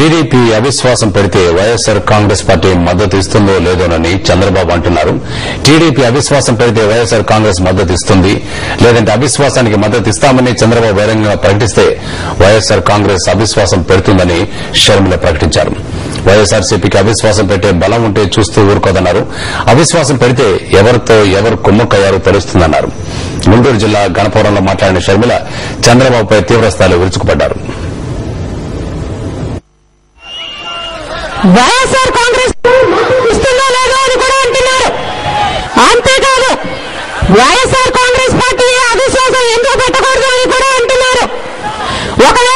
TDP అవిశ్వాసం పెడితే YSR Congress party మద్దతు ఇస్తుందో లేదోనని చంద్రబాబు అంటున్నారు. టీడీపీ అవిశ్వాసం పెడితే వైఎస్సార్ కాంగ్రెస్ మద్దతు ఇస్తుంది, లేదంటే అవిశ్వాసానికి మద్దతు ఇస్తామని చంద్రబాబు బహిరంగంగా ప్రకటిస్తే వైఎస్సార్ కాంగ్రెస్ అవిశ్వాసం పెడుతుందని షర్మిల ప్రకటించారు. వైఎస్సార్సీపీకి అవిశ్వాసం పెట్టే బలం ఉంటే చూస్తూ ఊరుకోదన్నారు. అవిశ్వాసం పెడితే ఎవరితో ఎవరు కుమ్మక్కయ్యారో తెలుస్తుందన్నారు. గుంటూరు జిల్లా గణపురంలో మాట్లాడిన షర్మిల చంద్రబాబుపై తీవ్రస్థాయిలో విరుచుకుపడ్డారు. వైఎస్ఆర్ కాంగ్రెస్ ఇస్తుందో లేదో అని కూడా అంటున్నారు. అంతేకాదు వైఎస్ఆర్ కాంగ్రెస్ పార్టీ అవిశ్వాసం ఎందుకు పెట్టకూడదు అని కూడా అంటున్నారు. ఒకవేళ